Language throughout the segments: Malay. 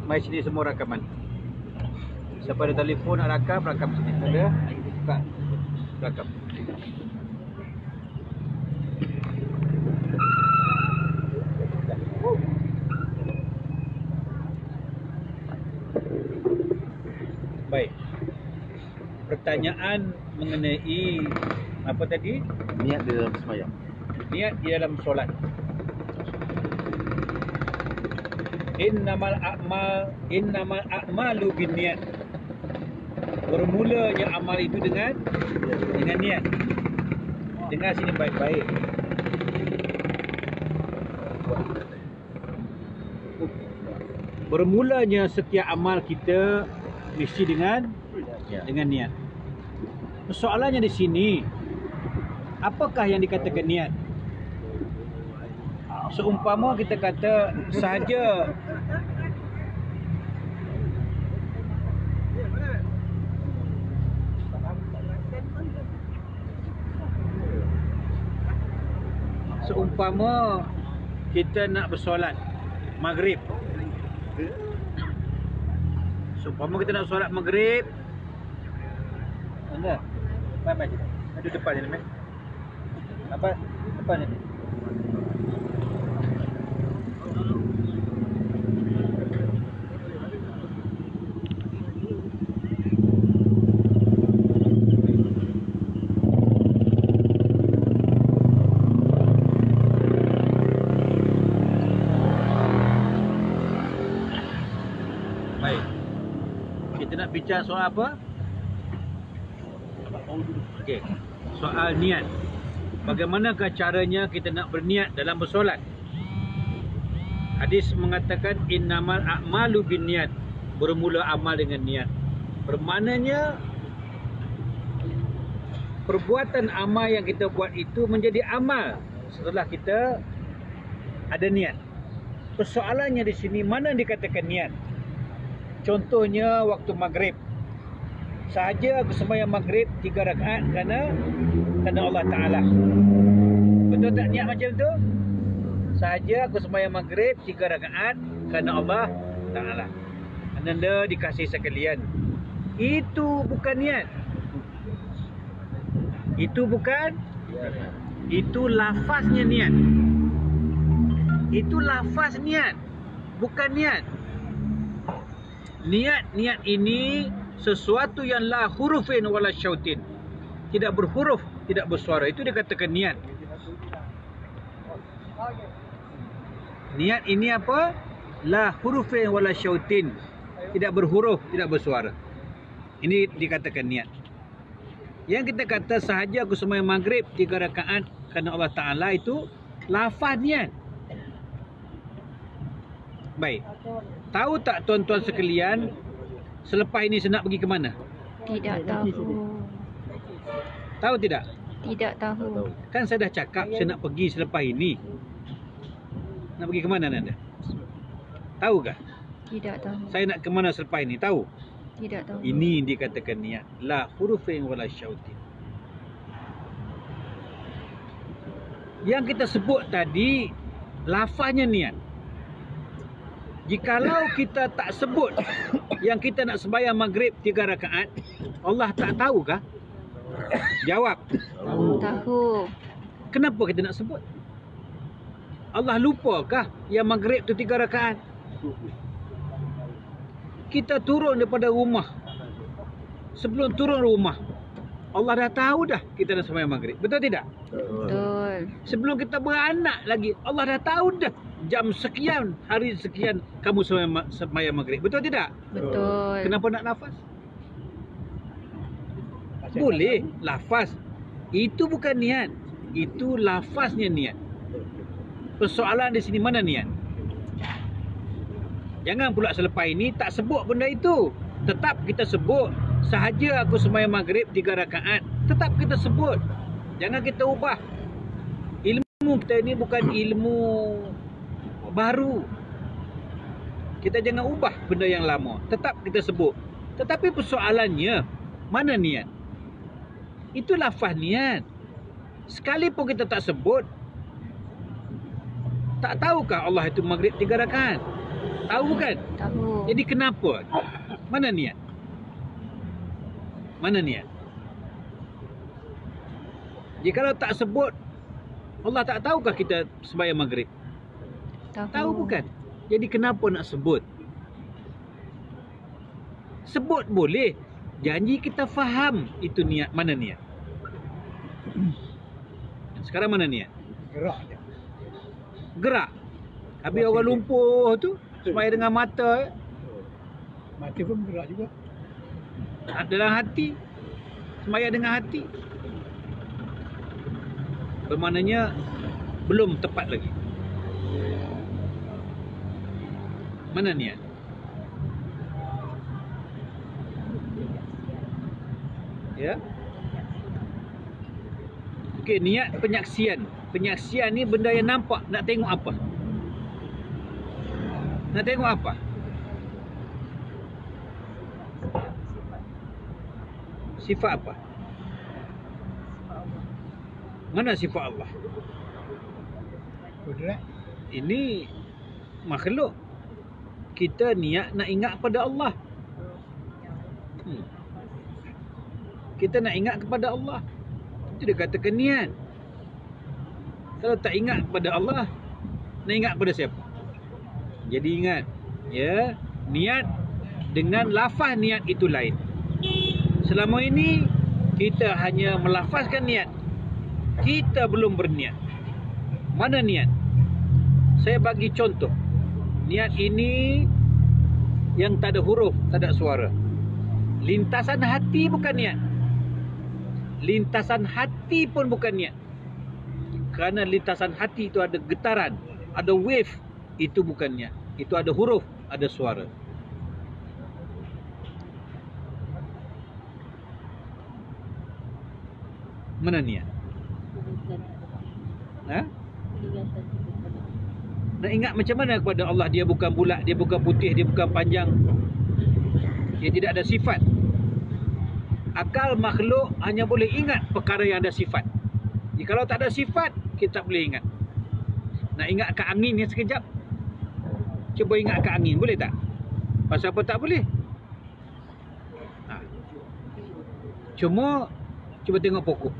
Mari sini semua rakaman. Siapa ada telefon nak rakam, rakam sini. Ada? Kita buka. Rakam. Baik. Pertanyaan mengenai apa tadi? Niat di dalam sembahyang. Niat di dalam solat. Innamal a'malu binniyat. Bermulanya amal itu dengan niat. Dengar sini baik-baik. Bermulanya setiap amal kita mesti dengan niat. Soalannya di sini, apakah yang dikatakan niat? Seumpama kita kata sahaja kita nak bersolat maghrib. Seumpama kita nak solat maghrib. Anda apa aja? Ada depan ni, apa depan ni? Baik. Kita nak bincang soal apa? Okey. Soal niat. Bagaimanakah caranya kita nak berniat dalam bersolat? Hadis mengatakan innamal a'malu binniyat. Bermula amal dengan niat. Bermaknanya perbuatan amal yang kita buat itu menjadi amal setelah kita ada niat. Persoalannya di sini, mana dikatakan niat? Contohnya waktu maghrib. Sahaja aku sembahyang maghrib 3 rakaat kerana Allah Ta'ala. Betul tak niat macam tu? Sahaja aku sembahyang maghrib 3 rakaat kerana Allah Ta'ala. Anda dikasih sekalian, itu bukan niat. Itu bukan. Itu lafaznya niat. Itu lafaz niat, bukan niat. Niat ini sesuatu yang la hurufin wala syautin. Tidak berhuruf, tidak bersuara. Itu dikatakan niat. Niat ini apa? La hurufin wala syautin. Tidak berhuruf, tidak bersuara. Ini dikatakan niat. Yang kita kata sahaja aku sembahyang maghrib 3 rakaat kerana Allah Ta'ala, itu lafaz niat. Baik. Tahu tak tuan-tuan sekalian, selepas ini saya nak pergi ke mana? Tidak tahu. Tahu tidak? Tidak tahu. Kan saya dah cakap saya nak pergi selepas ini. Nak pergi ke mana anda? Tahu kah? Tidak tahu. Saya nak ke mana selepas ini? Tahu? Tidak tahu. Ini dikatakan niat. La hurufin wala syautin. Yang kita sebut tadi, lafaznya niat. Jikalau kita tak sebut yang kita nak sembahyang maghrib 3 rakaat, Allah tak tahu kah? Jawab. Tahu. Kenapa kita nak sebut? Allah lupa kah yang maghrib tu 3 rakaat? Kita turun daripada rumah. Sebelum turun rumah, Allah dah tahu dah kita nak sembahyang maghrib. Betul tidak? Betul. Sebelum kita beranak lagi, Allah dah tahu dah jam sekian, hari sekian kamu sembahyang maghrib. Betul tidak? Betul. Kenapa nak lafaz? Boleh lafaz. Itu bukan niat. Itu lafaznya niat. Persoalan di sini, mana niat? Jangan pula selepas ini tak sebut benda itu. Tetap kita sebut sahaja aku sembahyang maghrib 3 rakaat. Tetap kita sebut. Jangan kita ubah. Ilmu kita ini bukan ilmu baru. Kita jangan ubah benda yang lama. Tetap kita sebut. Tetapi persoalannya, mana niat? Itu lafaz niat. Sekalipun kita tak sebut, tak tahukah Allah itu maghrib 3 rakaat? Tahu kan? Tahu. Jadi kenapa? Mana niat? Mana niat? Jikalau tak sebut, Allah tak tahukah kita sembahyang maghrib? Tahu bukan? Jadi kenapa nak sebut? Sebut boleh. Janji kita faham itu niat. Mana niat? Sekarang mana niat? Gerak je. Gerak. Habis orang lumpuh tu sembahyang dengan mata, Mati pun gerak juga. dalam hati, sembahyang dengan hati. Bermaknanya belum tepat lagi. Mana niat? Ya. Okey, niat penyaksian. Penyaksian ni benda yang nampak. Nak tengok apa? Nak tengok apa? Sifat apa? Mana sifat Allah? Kudrat. Ini makhluk. Kita niat nak ingat pada Allah. Kita nak ingat kepada Allah. Itu dia katakan niat. Kalau tak ingat kepada Allah, nak ingat kepada siapa? Jadi ingat, ya, niat dengan lafaz niat itu lain. Selama ini kita hanya melafazkan niat. Kita belum berniat. Mana niat? Saya bagi contoh. Niat ini yang tak ada huruf, tak ada suara. Lintasan hati bukan niat. Lintasan hati pun bukan niat. Kerana lintasan hati itu ada getaran, ada wave. Itu bukan niat. Itu ada huruf, ada suara. Mana niat? Ha? Nak ingat macam mana kepada Allah? Dia bukan bulat, dia bukan putih, dia bukan panjang. Dia tidak ada sifat. Akal makhluk hanya boleh ingat perkara yang ada sifat. Jikalau tak ada sifat, kita tak boleh ingat. Nak ingat ke angin ni sekejap? Cuba ingat ke angin, boleh tak? Pasal apa tak boleh? Cuba tengok pokok.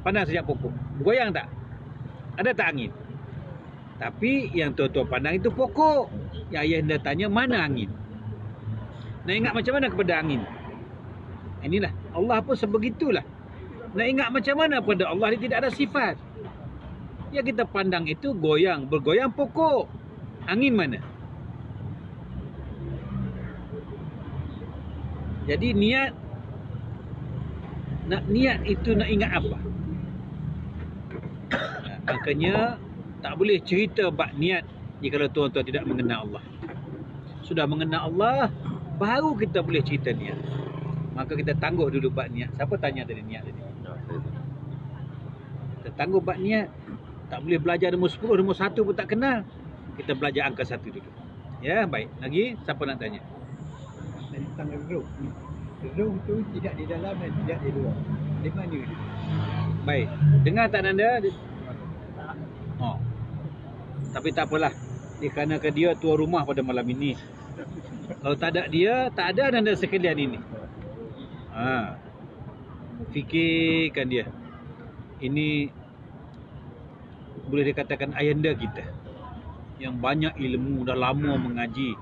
Pandang sejak pokok. Bergoyang tak? Ada tak angin? Tapi yang tuan-tuan pandang itu pokok. Yang ayah anda tanya, mana angin? Nak ingat macam mana kepada angin? Inilah, Allah pun sebegitulah. Nak ingat macam mana pada Allah, dia tidak ada sifat. Yang kita pandang itu goyang, bergoyang pokok. Angin mana? Jadi niat itu nak ingat apa? Makanya tak boleh cerita bab niat jika tuan-tuan tidak mengenal Allah. Sudah mengenal Allah, baru kita boleh cerita niat. Maka kita tangguh dulu bab niat. Siapa tanya tadi niat tadi? Kita tangguh bab niat. Tak boleh belajar nombor 10, nombor 1 pun tak kenal. Kita belajar angka 1 dulu. Ya, baik. Lagi siapa nak tanya? Tentang roh. Roh tu tidak di dalam dan tidak di luar. Di mana dia? Baik. Dengar tak Nanda? Oh. Tapi tak apalah. Dikarenakan dia tuan rumah pada malam ini. Kalau tak ada dia, tak ada Nanda sekalian ini. Fikirkan dia. Ini boleh dikatakan ayahanda kita yang banyak ilmu, dah lama mengaji.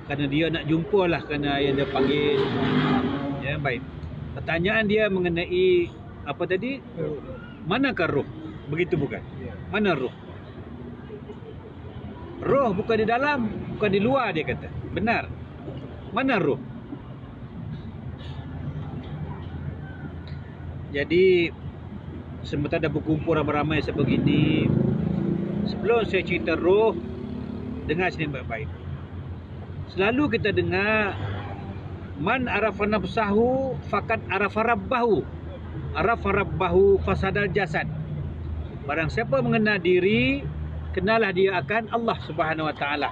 Kerana dia nak jumpa lah, kerana ayahanda panggil. Ya, baik. Pertanyaan dia mengenai apa tadi? Manakah roh? Begitu bukan? Mana roh? Roh bukan di dalam, bukan di luar, dia kata. Benar. Mana roh? Jadi sementara berkumpul ramai-ramai sebegini, sebelum saya cerita roh, dengar sini baik-baik. Selalu kita dengar man arafa nafsahu faqad arafa rabbahu. Arafa rabbahu fasadal jasad. Barang siapa mengenal diri, kenalah dia akan Allah Subhanahu Wa Taala.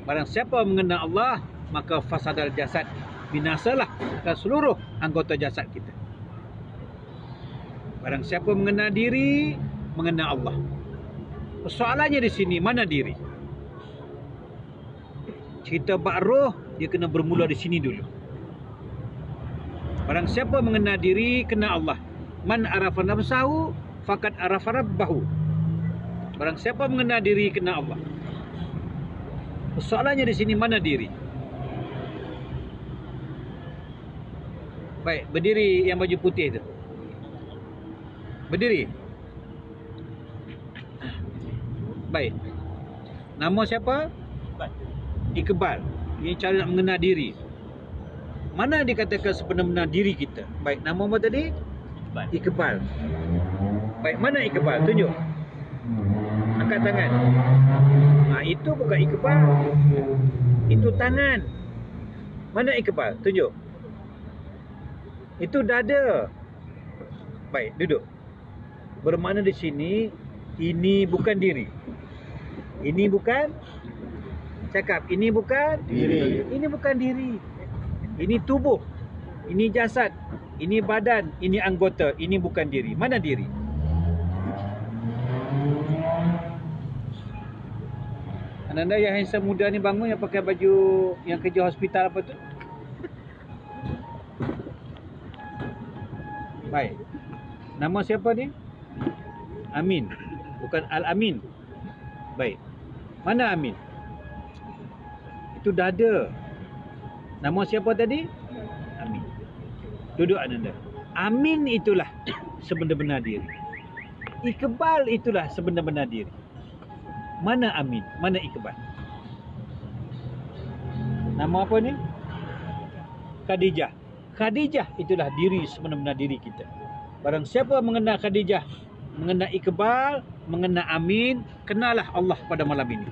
Barang siapa mengenal Allah, maka fasadal jasad, binasalah seluruh anggota jasad kita. Barang siapa mengenal diri, mengenal Allah. Persoalannya di sini, mana diri? cerita bab roh, dia kena bermula di sini dulu. Barang siapa mengenal diri, kenal Allah. Man arafa nafsahu faqad arafa rabbahu. Barang siapa mengenal diri, kenal Allah. Soalannya di sini, mana diri? Baik, berdiri yang baju putih tu. Berdiri. Baik. Nama siapa? Iqbal. Ini cara nak mengenal diri. Mana dikatakan sebenar-benar diri kita? Baik, nama apa tadi? Iqbal. Baik, mana Iqbal? Tunjuk. Angkat tangan. Itu bukan Iqbal. Itu tangan. Mana Iqbal? Tunjuk. Itu dada. Baik, duduk. Bermakna di sini, ini bukan diri. Ini bukan, cakap, ini bukan Diri. Ini bukan diri. Ini tubuh. Ini jasad. Ini badan. Ini anggota. Ini bukan diri. Mana diri? Ananda yang handsome muda ni bangun, yang pakai baju yang kerja hospital apa tu? Baik. Nama siapa ni? Amin. Bukan Al-Amin. Baik. Mana Amin? Itu dada. Nama siapa tadi? Amin. Duduk Ananda. Amin itulah sebenar-benar diri. Iqbal itulah sebenar-benar diri. Mana Amin? Mana Iqbal? Nama apa ni? Khadijah. Khadijah itulah diri sebenar-benar diri kita. Barang siapa mengenal Khadijah, mengenal Iqbal, mengenal Amin, kenalah Allah pada malam ini.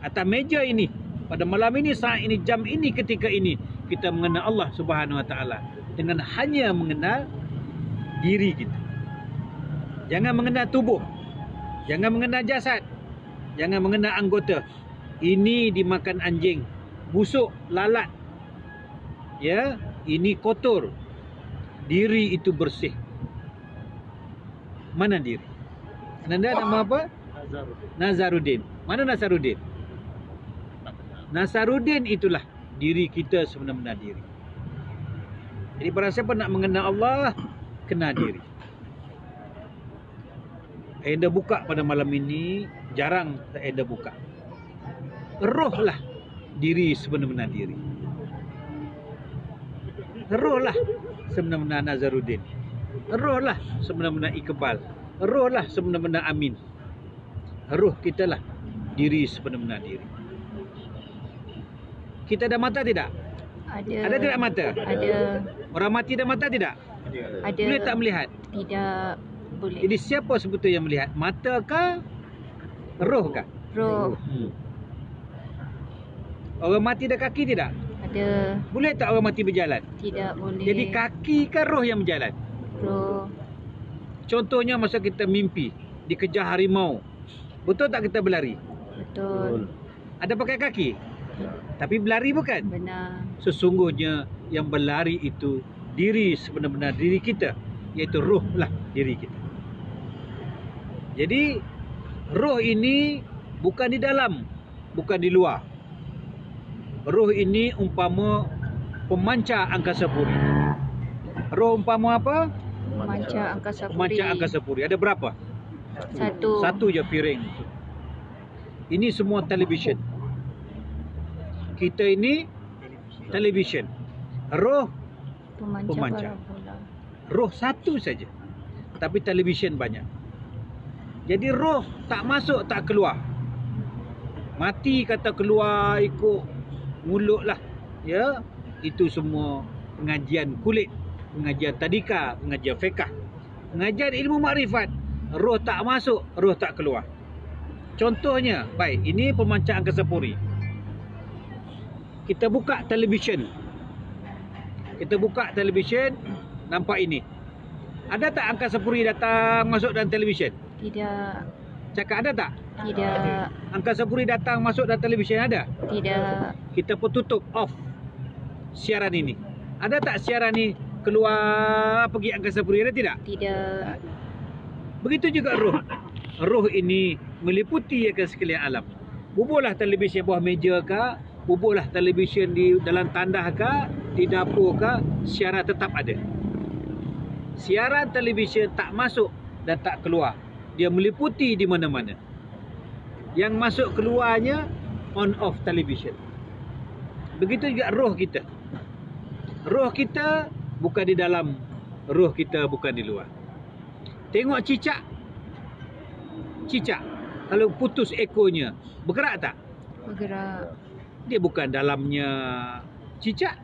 Atas meja ini, pada malam ini, saat ini, jam ini, ketika ini, kita mengenal Allah Subhanahu Wa Taala dengan hanya mengenal diri kita. Jangan mengenal tubuh, jangan mengenal jasad, jangan mengenal anggota. Ini dimakan anjing, busuk, lalat. Ya, ini kotor. Diri itu bersih. Mana diri? Ananda nama apa? Nazaruddin. Mana Nazaruddin? Nazaruddin itulah diri kita sebenar-benar diri. Jadi barang siapa nak mengenal Allah, kenal diri. Anda buka pada malam ini, jarang Anda buka. Rohlah diri sebenar-benar diri. Rohlah sebenar-benar Nazaruddin. Rohlah sebenar-benar Iqbal. Rohlah sebenar-benar Amin. Roh kita lah diri sebenar-benar diri. Kita ada mata tidak? Ada. Ada tidak mata? Ada. Orang mati ada mata tidak? Ada. Boleh tak melihat? Tidak boleh. Jadi siapa sebetulnya yang melihat? Mata kah? Roh kah? Roh. Orang mati ada kaki tidak? Ada. Boleh tak orang mati berjalan? Tidak boleh. Jadi kaki kah roh yang berjalan? Roh. Contohnya masa kita mimpi dikejar harimau. Betul tak kita berlari? Betul. Ada pakai kaki? Tapi berlari bukan? Benar. Sesungguhnya yang berlari itu diri sebenar-benar diri kita, iaitu roh lah diri kita. Jadi roh ini bukan di dalam, bukan di luar. Roh ini umpama pemancar angkasa puri. Roh umpama apa? Pemancar angkasa puri. Pemancar angkasa puri. Ada berapa? Satu. Satu je piring. Ini semua televisyen. Kita ini televisyen. Roh pemancar. Parabola. Roh satu saja, tapi televisyen banyak. Jadi roh tak masuk, tak keluar. Mati kata keluar ikut mulut lah. Ya, itu semua pengajian kulit, pengajian tadika, pengajian fiqh, pengajian ilmu makrifat. Roh tak masuk, roh tak keluar. Contohnya, baik, ini pemancar angkasa puri. Kita buka televisyen. Kita buka televisyen, nampak ini. Ada tak angkasa puri datang masuk dalam televisyen? Tidak. Cakap ada tak? Tidak. Angkasa puri datang masuk dalam televisyen, ada? Tidak. Kita pun tutup, off siaran ini. Ada tak siaran ni keluar pergi angkasa puri? Ada tidak? Tidak. Begitu juga roh. Roh ini meliputi akan sekalian alam. Buburlah televisyen bawah meja ke, bubuhlah televisyen di dalam tandah ke, di dapur ke, siaran tetap ada. Siaran televisyen tak masuk dan tak keluar. Dia meliputi di mana-mana. Yang masuk keluarnya on off televisyen. Begitu juga roh kita. Roh kita bukan di dalam, roh kita bukan di luar. Tengok cicak. Cicak, kalau putus ekornya, bergerak tak? Bergerak. Dia bukan dalamnya cicak.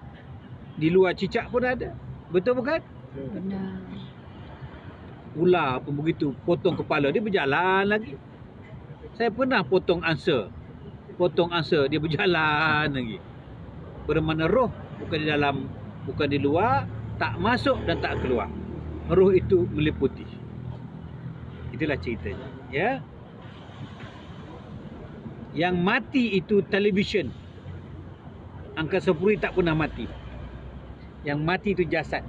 Di luar cicak pun ada. Betul bukan? Benar. Ular pun begitu, potong kepala dia berjalan lagi. Saya pernah potong angsa. Potong angsa dia berjalan lagi. Bermakna roh bukan di dalam, bukan di luar, tak masuk dan tak keluar. Roh itu meliputi. Itulah ceritanya, ya. Yang mati itu televisyen. Angkasa Puri tak pernah mati. Yang mati itu jasad.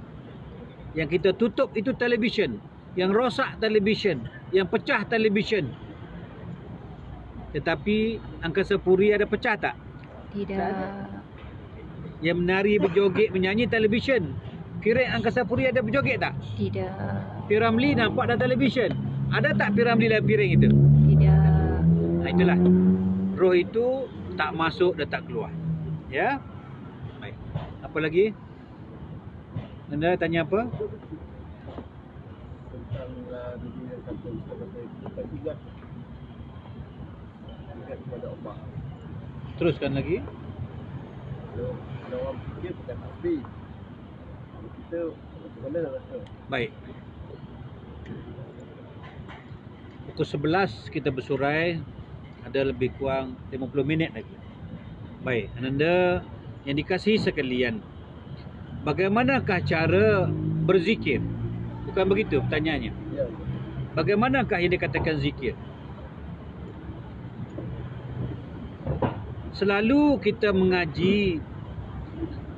Yang kita tutup itu televisyen. Yang rosak televisyen. Yang pecah televisyen. Tetapi Angkasa Puri ada pecah tak? Tidak. Yang menari, berjoget, menyanyi televisyen. Kira Angkasa Puri ada berjoget tak? Tidak. Piramli nampak dalam televisyen. Ada tak Piramli dalam piring itu? Tidak. Itulah. Roh itu tak masuk dan tak keluar. Ya? Baik. Apa lagi? Anda tanya apa? Tentang dunia kata kita juga ingat kepada Allah. Teruskan lagi. Kalau orang fikir bukan takbir. Kalau kita macam mana nak rasa? Baik. Pukul 11 kita bersurai. Ada lebih kurang 50 minit lagi. Baik, Ananda yang dikasihi sekalian, bagaimanakah cara berzikir? Bukan begitu pertanyaannya. Ya. Bagaimanakah yang dikatakan zikir? Selalu kita mengaji,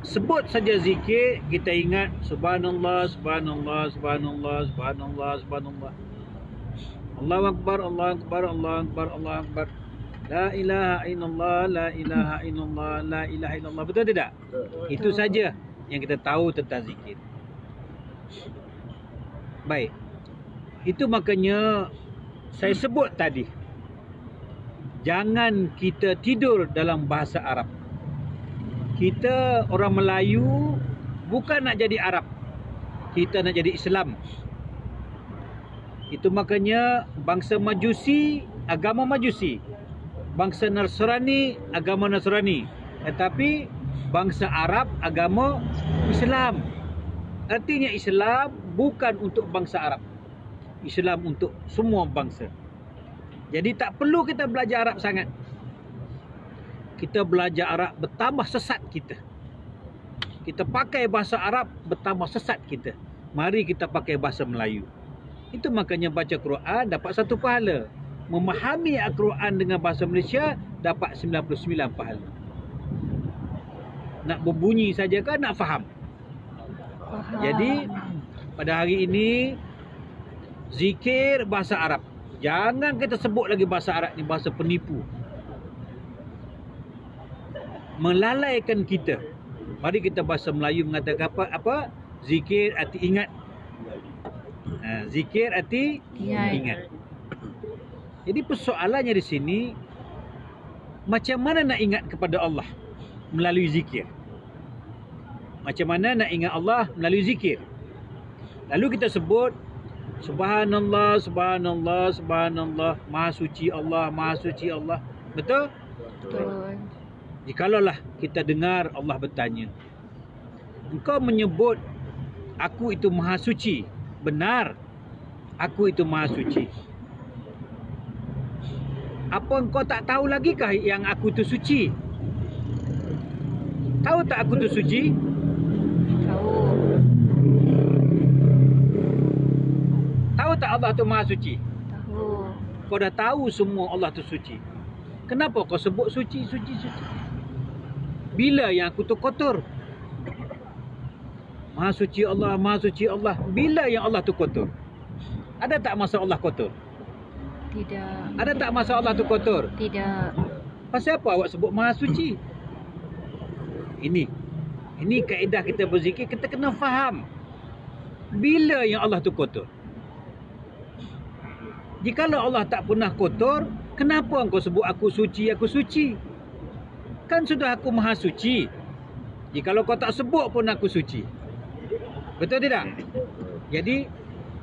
sebut saja zikir, kita ingat subhanallah, subhanallah, subhanallah, subhanallah, subhanallah. Allahu Akbar, Allahu Akbar, Allahu Akbar, Allahu Akbar. La ilaha illallah, la ilaha illallah, la ilaha illallah. Betul tidak? Itu saja yang kita tahu tentang zikir. Baik. Itu makanya saya sebut tadi, jangan kita tidur dalam bahasa Arab. Kita orang Melayu bukan nak jadi Arab. Kita nak jadi Islam. Itu makanya bangsa Majusi, agama Majusi. Bangsa Nasrani, agama Nasrani. Tetapi bangsa Arab, agama Islam. Artinya Islam bukan untuk bangsa Arab. Islam untuk semua bangsa. Jadi tak perlu kita belajar Arab sangat. Kita belajar Arab, bertambah sesat kita. Kita pakai bahasa Arab, bertambah sesat kita. Mari kita pakai bahasa Melayu. Itu makanya baca Quran dapat 1 pahala. Memahami Al-Quran dengan bahasa Malaysia dapat 99 pahala. Nak berbunyi saja kan nak faham. Faham. Jadi pada hari ini zikir bahasa Arab. Jangan kita sebut lagi bahasa Arab ni bahasa penipu. Melalaikan kita. Mari kita bahasa Melayu mengatakan apa? Zikir arti ingat. Zikir arti ingat. Jadi persoalannya di sini, macam mana nak ingat kepada Allah melalui zikir? Macam mana nak ingat Allah melalui zikir? Lalu kita sebut subhanallah, subhanallah, subhanallah, maha suci Allah, maha suci Allah. Betul? Betul. Jikalaulah kita dengar Allah bertanya, engkau menyebut aku itu maha suci. Benar, aku itu maha suci. Apa engkau tak tahu lagi kah yang aku itu suci? Tahu tak aku itu suci? Tahu. Tahu tak Allah itu maha suci? Tahu. Kau dah tahu semua Allah itu suci. Kenapa kau sebut suci, suci, suci? Bila yang aku tu kotor? Maha suci Allah, maha suci Allah. Bila yang Allah tu kotor? Ada tak masa Allah kotor? Tidak. Ada tak masa Allah tu kotor? Tidak. Pasal apa awak sebut maha suci? Ini kaedah kita berzikir, kita kena faham bila yang Allah tu kotor. Jikalau Allah tak pernah kotor, kenapa engkau sebut aku suci, aku suci? Kan sudah aku maha suci. Jikalau kau tak sebut pun aku suci. Betul tidak? Jadi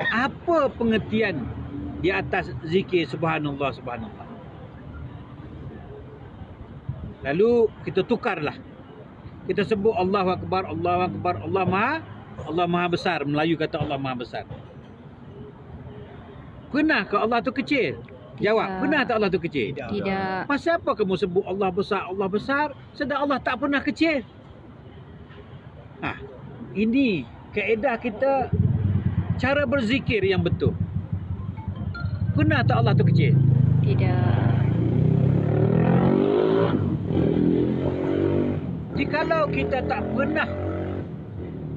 apa pengertian di atas zikir subhanallah, subhanallah? Lalu kita tukarlah. Kita sebut Allahu Akbar, Allahu Akbar, Allah Maha Besar. Melayu kata Allah Maha Besar. Pernah ke Allah tu kecil? Jawab, Tidak. pernah tak Allah tu kecil? Tidak. Pasal apa kamu sebut Allah besar, sedang Allah tak pernah kecil? Ini kaedah kita, cara berzikir yang betul. Pernah tak Allah tu kecil? Tidak. Jikalau kita tak pernah,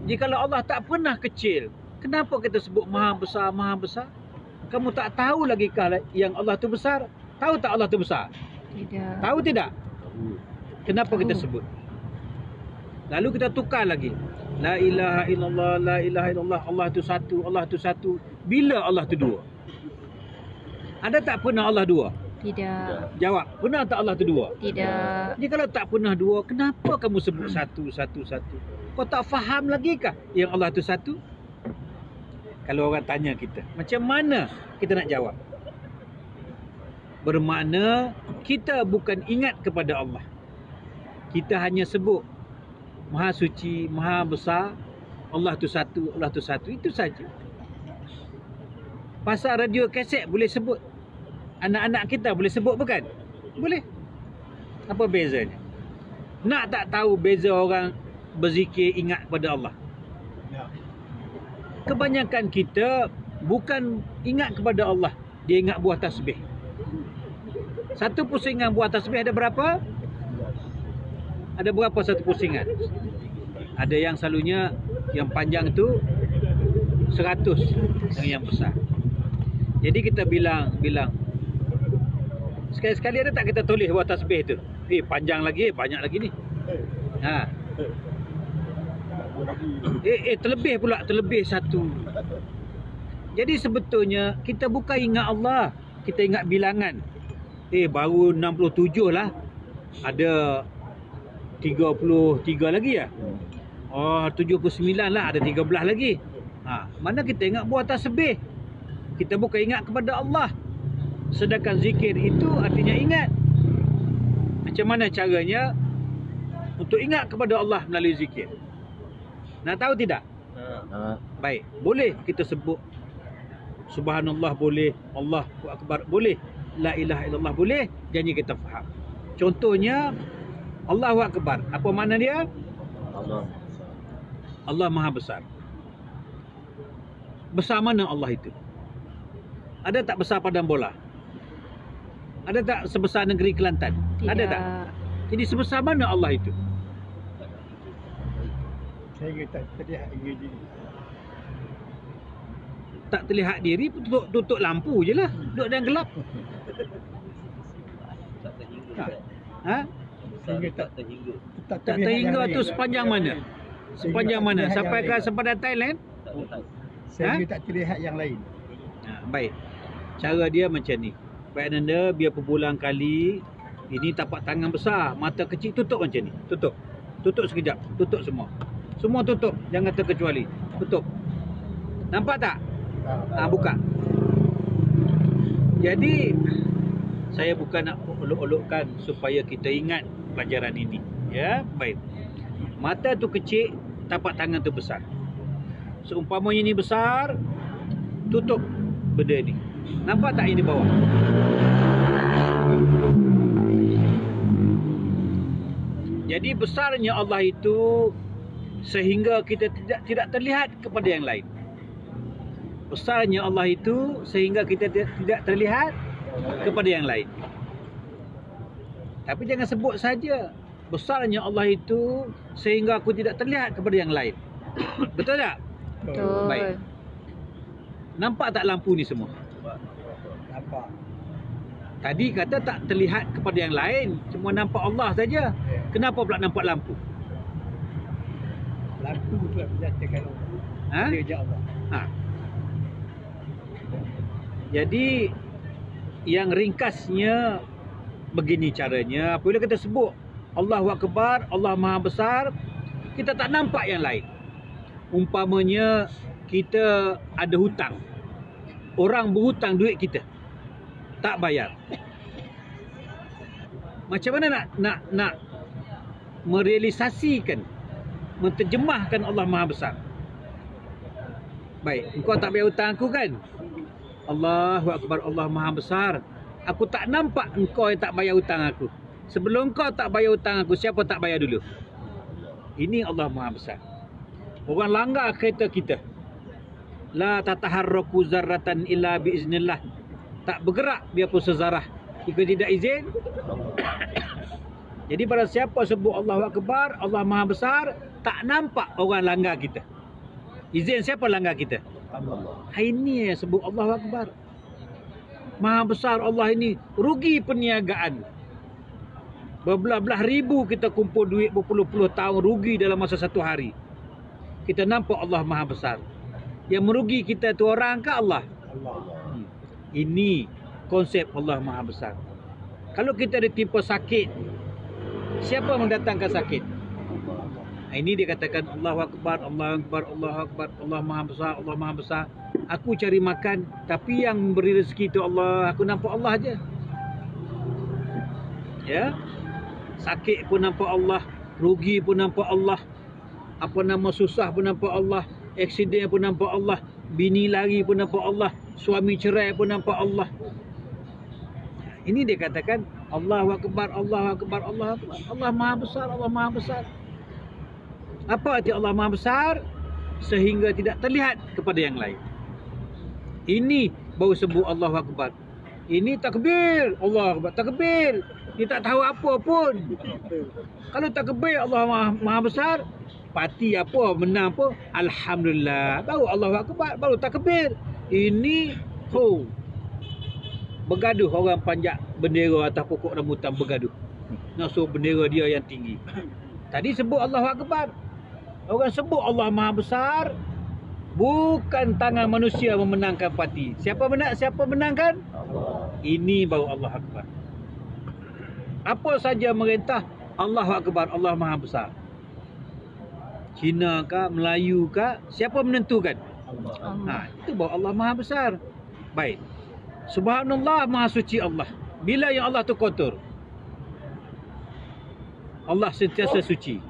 jikalau Allah tak pernah kecil, kenapa kita sebut maha besar, maha besar? Kamu tak tahu lagi kah yang Allah tu besar? Tahu tak Allah tu besar? Tidak. Tahu tidak? Kenapa kita Tahu. sebut? Lalu kita tukar lagi. La ilaha illallah, la ilaha illallah, Allah tu satu, Allah tu satu. Bila Allah tu dua? Ada tak pernah Allah dua? Tidak. Jawab, pernah tak Allah tu dua? Tidak. Jadi kalau tak pernah dua, kenapa kamu sebut satu, satu, satu? Kau tak faham lagi kah yang Allah tu satu? Kalau orang tanya kita, macam mana kita nak jawab? Bermakna kita bukan ingat kepada Allah. Kita hanya sebut Maha Suci, Maha Besar, Allah tu satu, Allah tu satu. Itu saja. Pasal radio kaset boleh sebut. Anak-anak kita boleh sebut bukan? Boleh. Apa bezanya? Nak tak tahu beza orang berzikir ingat kepada Allah? Kebanyakan kita bukan ingat kepada Allah, dia ingat buah tasbih. Satu pusingan buah tasbih ada berapa? Ada berapa satu pusingan? Ada yang selalunya yang panjang tu 100 yang besar. Jadi kita bilang sekali-sekali ada tak kita tulis buah tasbih tu? Panjang lagi, banyak lagi ni. Terlebih satu. Jadi sebetulnya kita bukan ingat Allah, kita ingat bilangan. Baru 67 lah. Ada 33 lagi ya? 79 lah, ada 13 lagi. Mana kita ingat buah tasbih? Kita bukan ingat kepada Allah. Sedangkan zikir itu artinya ingat. Macam mana caranya untuk ingat kepada Allah melalui zikir? Nak tahu tidak? Baik, boleh kita sebut subhanallah, boleh Allahu Akbar, boleh la ilaha illallah, boleh, janji kita faham. Contohnya Allahu Akbar, apa makna dia? Allah Maha Besar. Besar mana Allah itu? Ada tak besar padang bola? Ada tak sebesar negeri Kelantan? Tidak. Ada tak? Jadi sebesar mana Allah itu? Saya tak terlihat hingga diri. Tak terlihat diri, tutup lampu je lah. Duduk dalam gelap. Sehingga tak Tak terhingga tu sepanjang mana? Sepanjang mana? Sampai ke sepadan Thailand? Sehingga tak terlihat yang lain. Baik. Cara dia macam ni. Baik anda biar berulang kali. Ini tapak tangan besar, mata kecil, tutup macam ni. Tutup. Tutup sekejap. Tutup semua. Semua tutup. Jangan terkecuali. Tutup. Nampak tak? Buka. Jadi saya bukan nak olok-olokkan supaya kita ingat pelajaran ini. Ya, baik. Mata tu kecil, tapak tangan tu besar. Seumpamanya ini besar, tutup benda ni. Nampak tak ini bawah? Jadi besarnya Allah itu sehingga kita tidak terlihat kepada yang lain. Besarnya Allah itu sehingga kita tidak terlihat kepada yang lain. Tapi jangan sebut saja besarnya Allah itu sehingga aku tidak terlihat kepada yang lain. Betul tak? Betul. Baik. Nampak tak lampu ni semua? Nampak. Tadi kata tak terlihat kepada yang lain, cuma nampak Allah saja. Kenapa pula nampak lampu? Laku tu lah menyatakan Allah. Ha? Dia je Allah. Ha. Jadi yang ringkasnya begini caranya, apabila kita sebut Allahu Akbar, Allah Maha Besar, kita tak nampak yang lain. Umpamanya kita ada hutang. Orang berhutang duit kita. Tak bayar. Macam mana nak merealisasikan, menterjemahkan Allah Maha Besar? Baik, engkau tak bayar hutang aku kan? Allahu Akbar, Allah Maha Besar. Aku tak nampak engkau yang tak bayar hutang aku. Sebelum kau tak bayar hutang aku, siapa tak bayar dulu? Ini Allah Maha Besar. Orang langgar kereta kita. La tataharraku zarratan illa biiznillah. Tak bergerak biarpun sezarah. Jika tidak izin. Jadi pada siapa sebut Allahu Akbar, Allah Maha Besar, tak nampak orang langgar kita. Izin siapa langgar kita? Allah. Ini yang sebut Allahu Akbar. Maha Besar Allah ini. Rugi perniagaan. Berbelah-belah ribu kita kumpul duit berpuluh-puluh tahun, rugi dalam masa satu hari. Kita nampak Allah Maha Besar. Yang merugi kita tu orang ke Allah? Allah. Ini konsep Allah Maha Besar. Kalau kita ditimpa sakit, siapa mendatangkan sakit? Ini dia katakan Allahu Akbar, Allahu Akbar, Allahu Akbar, Allah Maha Besar, Allah Maha Besar. Aku cari makan, tapi yang memberi rezeki itu Allah. Aku nampak Allah aja. Ya. Sakit pun nampak Allah, rugi pun nampak Allah. Apa nama susah pun nampak Allah, aksiden pun nampak Allah, bini lari pun nampak Allah, suami cerai pun nampak Allah. Ini dia katakan Allahu Akbar, Allahu Akbar, Allahu Akbar. Allah Maha Besar, Allah Maha Besar. Apa arti Allah Maha Besar? Sehingga tidak terlihat kepada yang lain. Ini baru sebut Allahu Akbar. Ini takbir, Allahu Akbar, takbir. Dia tak tahu apa pun. Kalau takbir Allah Maha Besar, parti apa, menang apa, Alhamdulillah. Baru Allahu Akbar, baru takbir. Ini bergaduh orang panjat bendera atas pokok rambutan, bergaduh. Nak suruh bendera dia yang tinggi. Tadi sebut Allahu Akbar. Orang sebut Allah Maha Besar, bukan tangan manusia memenangkan parti. Siapa menangkan? Allah. Ini baru Allah Akbar. Apa saja merintah, Allahu Akbar, Allah Maha Besar. Cina kah, Melayu kah, siapa menentukan? Allah. Itu baru Allah Maha Besar. Baik. Subhanallah, Maha Suci Allah. Bila yang Allah tu kotor? Allah sentiasa suci.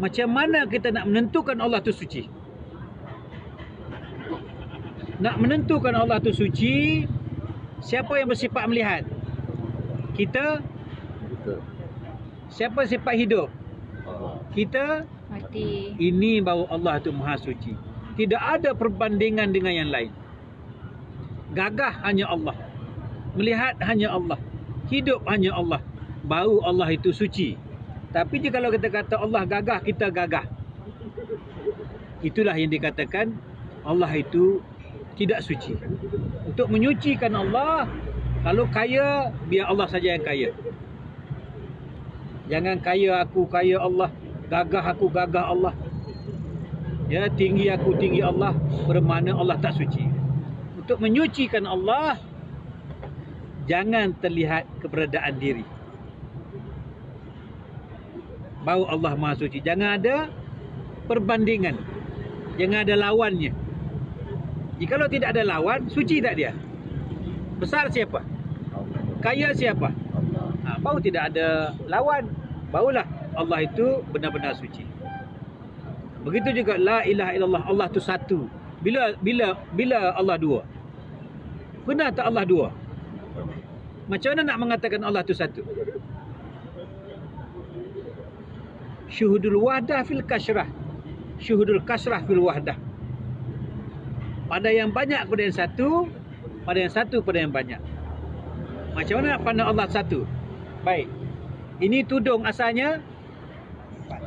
Macam mana kita nak menentukan Allah tu suci? Nak menentukan Allah tu suci, siapa yang bersifat melihat? Kita? Betul. Siapa sifat hidup? Allah. Kita? Mati. Ini baru Allah tu Maha Suci. Tidak ada perbandingan dengan yang lain. Gagah hanya Allah. Melihat hanya Allah. Hidup hanya Allah. Baru Allah itu suci. Tapi jika kalau kita kata Allah gagah, kita gagah. Itulah yang dikatakan Allah itu tidak suci. Untuk menyucikan Allah, kalau kaya, biar Allah saja yang kaya. Jangan kaya aku, kaya Allah. Gagah aku, gagah Allah. Ya, tinggi aku, tinggi Allah. Bermakna Allah tak suci. Untuk menyucikan Allah, jangan terlihat keberadaan diri. Baru Allah Maha Suci. Jangan ada perbandingan. Jangan ada lawannya. Jikalau tidak ada lawan, suci tak dia? Besar siapa? Kaya siapa? Baru tidak ada lawan. Barulah Allah itu benar-benar suci. Begitu juga la ilaha illallah, Allah tu satu. Bila Allah dua? Pernah tak Allah dua? Macam mana nak mengatakan Allah tu satu? Syuhudul wahdah fil kasrah. Syuhudul kasrah fil wahdah. Pada yang banyak pada yang satu, pada yang satu pada yang banyak. Macam mana nak pandang Allah satu? Baik. Ini tudung asalnya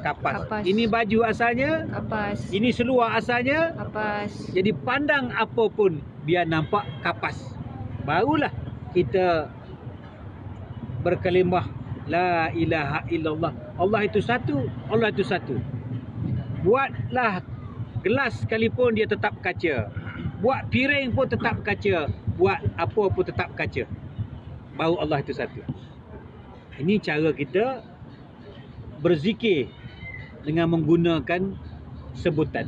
kapas. Kapas. Ini baju asalnya Kapas. ini seluar asalnya. Kapas. Jadi pandang apa pun biar nampak kapas. Barulah kita berkalimah la ilaha illallah. Allah itu satu, Allah itu satu. Buatlah gelas sekalipun dia tetap kaca. Buat piring pun tetap kaca. Buat apa pun tetap kaca. Bahawa Allah itu satu. Ini cara kita berzikir dengan menggunakan sebutan.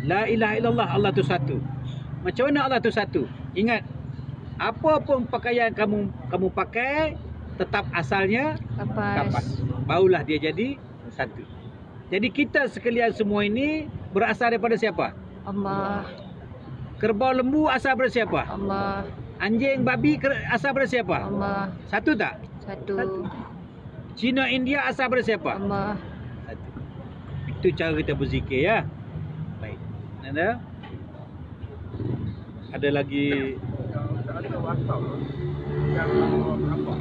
La ilaha illallah, Allah itu satu. Macam mana Allah itu satu? Ingat, apa pun pakaian kamu pakai, tetap asalnya kapas. Barulah dia jadi satu. Jadi kita sekalian semua ini berasal daripada siapa? Allah. Kerbau lembu asal daripada siapa? Allah. Anjing babi asal daripada siapa? Allah. Satu tak? Satu. Cina India asal daripada siapa? Allah. Satu. Itu cara kita berzikir ya. Baik. Ada lagi Ada WhatsApp yang kapal.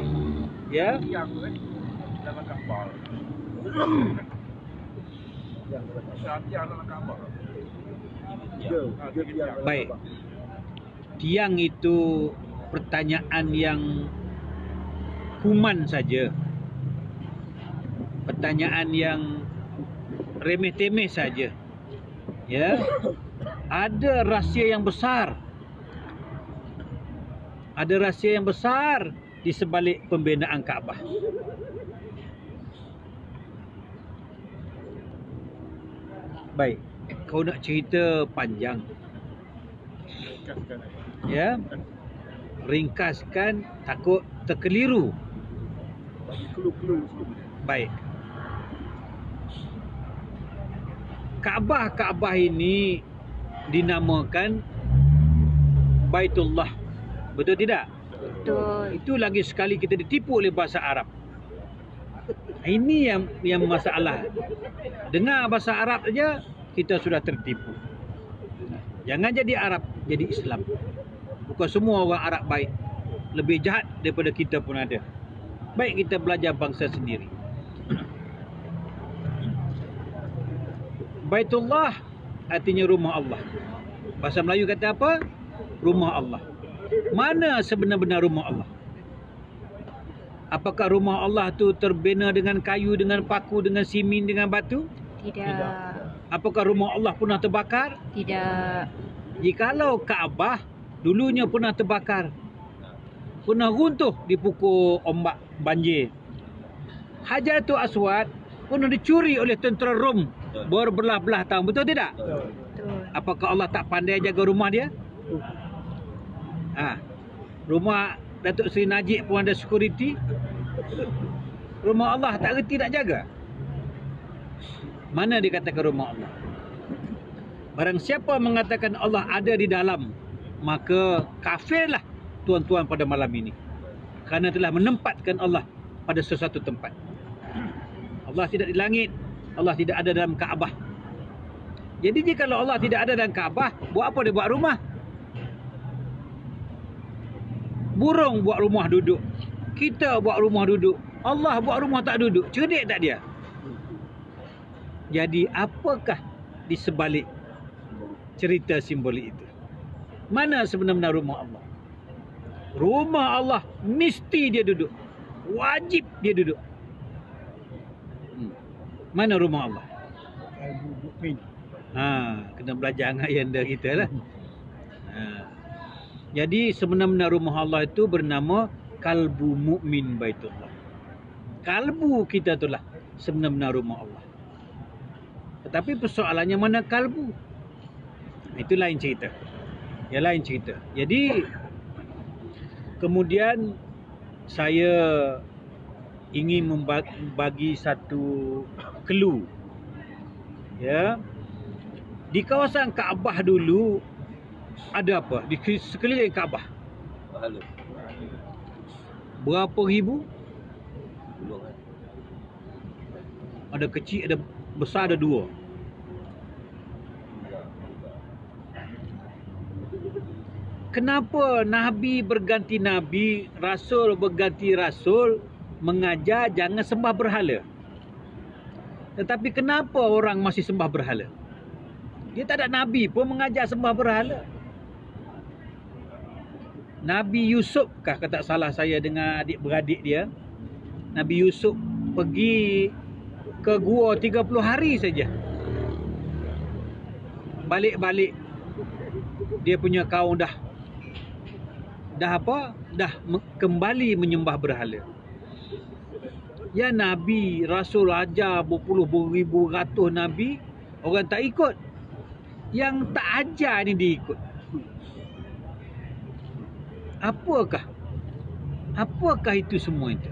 ya? Yang dalam kapal. Yang dalam kapal. Baik. Tiang itu pertanyaan yang kuman saja. Pertanyaan yang remeh-temeh saja. Ya. Ada rahsia yang besar. Ada rahsia yang besar di sebalik pembinaan Kaabah. Baik, kau nak cerita panjang. Ya. Ringkaskan, takut terkeliru. Bagi clue-clue sikit. Baik. Kaabah ini dinamakan Baitullah. Betul tidak? Betul. Itu lagi sekali kita ditipu oleh bahasa Arab. Ini yang masalah. Dengar bahasa Arab saja kita sudah tertipu. Jangan jadi Arab, jadi Islam. Bukan semua orang Arab baik. Lebih jahat daripada kita pun ada. Baik kita belajar bangsa sendiri. Baitullah artinya rumah Allah. Bahasa Melayu kata apa? Rumah Allah. Mana sebenar-benar rumah Allah? Apakah rumah Allah tu terbina dengan kayu, dengan paku, dengan simen, dengan batu? Tidak. Apakah rumah Allah pernah terbakar? Tidak. Jikalau Kaabah dulunya pernah terbakar, pernah runtuh dipukul ombak banjir, Hajaratul Aswad pernah dicuri oleh tentera Rom berbelah-belah tahun, betul tidak? Betul. Apakah Allah tak pandai jaga rumah dia? Rumah Datuk Seri Najib pun ada security. Rumah Allah tak reti nak jaga. Mana dikatakan rumah Allah? Barang siapa mengatakan Allah ada di dalam, maka kafirlah tuan-tuan pada malam ini. Kerana telah menempatkan Allah pada sesuatu tempat. Allah tidak di langit, Allah tidak ada dalam Kaabah. Jadi jika Allah tidak ada dalam Kaabah, buat apa dia buat rumah? Burung buat rumah duduk, kita buat rumah duduk, Allah buat rumah tak duduk. Cerdik tak dia? Jadi apakah di sebalik cerita simbolik itu? Mana sebenar-benar rumah Allah? Rumah Allah mesti dia duduk, wajib dia duduk. Mana rumah Allah? Kena belajar dengan ayanda kita lah. Jadi sebenar-benar rumah Allah itu bernama Kalbu Mukmin Baitullah. Kalbu kita itulah sebenar-benar rumah Allah. Tetapi persoalannya mana kalbu? Itu lain cerita. Ya lain cerita. Jadi kemudian saya ingin membagi satu clue. Ya. Di kawasan Kaabah dulu ada apa? Di sekeliling Kaabah. Pahala. Berapa ribu? Ada kecil, ada besar, ada dua. Kenapa Nabi berganti Nabi, Rasul berganti Rasul, mengajar jangan sembah berhala? Tetapi kenapa orang masih sembah berhala? Dia tak ada Nabi pun mengajar sembah berhala. Nabi Yusuf kah, kata salah saya dengan adik-beradik dia, Nabi Yusuf pergi ke gua 30 hari saja. balik-balik dia punya kaum dah kembali menyembah berhala. Ya Nabi, Rasul ajar berpuluh beribu ratus Nabi, orang tak ikut. Yang tak ajar ni dia ikut. Apakah itu semua itu?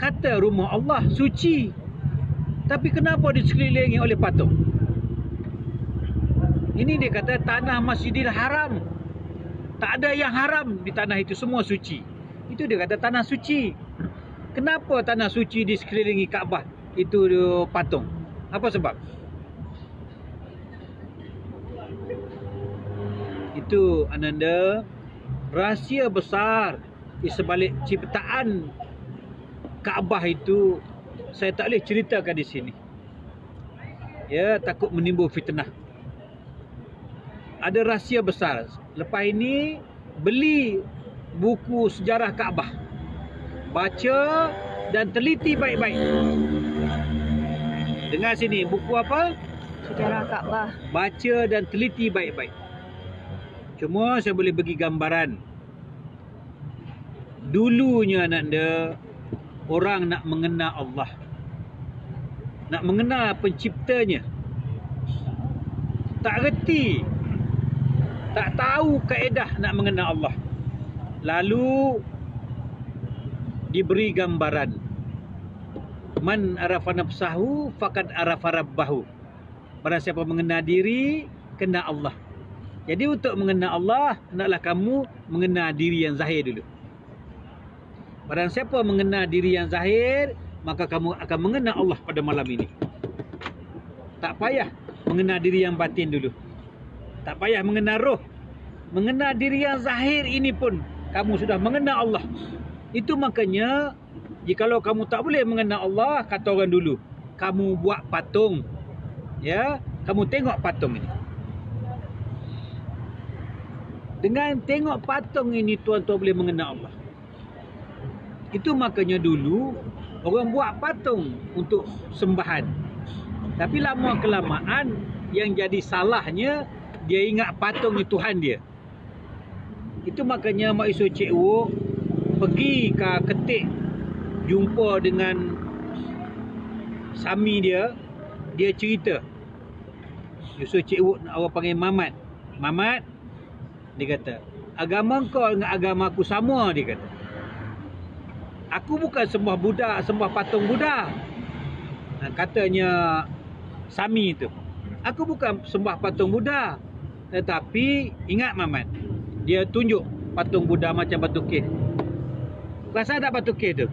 Kata rumah Allah suci, tapi kenapa disekelilingi oleh patung? Ini dia kata tanah Masjidil Haram. Tak ada yang haram di tanah itu, semua suci. Itu dia kata tanah suci. Kenapa tanah suci disekelilingi Kaabah itu patung? Apa sebab? Itu Ananda, rahsia besar di sebalik ciptaan Kaabah itu saya tak boleh ceritakan di sini. Ya, takut menimbul fitnah. Ada rahsia besar. Lepas ini beli buku sejarah Kaabah. Baca dan teliti baik-baik. Dengar sini, buku apa? Sejarah Kaabah. Baca dan teliti baik-baik. Cuma saya boleh bagi gambaran. Dulunya Ananda, orang nak mengenal Allah, nak mengenal penciptanya, tak reti, tak tahu kaedah nak mengenal Allah. Lalu diberi gambaran, man arafa nafsahu faqad arafa rabbahu. Barang siapa mengenal diri, kenal Allah. Jadi untuk mengenal Allah, hendaklah kamu mengenal diri yang zahir dulu. Barang siapa mengenal diri yang zahir, maka kamu akan mengenal Allah pada malam ini. Tak payah mengenal diri yang batin dulu. Tak payah mengenal roh. Mengenal diri yang zahir ini pun kamu sudah mengenal Allah. Itu makanya jikalau kamu tak boleh mengenal Allah, kata orang dulu, kamu buat patung. Ya, kamu tengok patung ini. Dengan tengok patung ini tuan-tuan boleh mengenal Allah. Itu makanya dulu orang buat patung untuk sembahan. Tapi lama kelamaan yang jadi salahnya, dia ingat patung ni Tuhan dia. Itu makanya Mak Yusof Cik Wok pergi ke Ketik, jumpa dengan Sami dia. Dia cerita, Yusof Cik Wok orang panggil Mamat. Mamat, dia kata, agama kau dengan agama aku sama, dia kata. Aku bukan sembah Buddha, sembah patung Buddha. Katanya Sami itu, aku bukan sembah patung Buddha. Tetapi ingat Mamat, dia tunjuk patung Buddha macam batu keh. Rasa tak batu keh tu?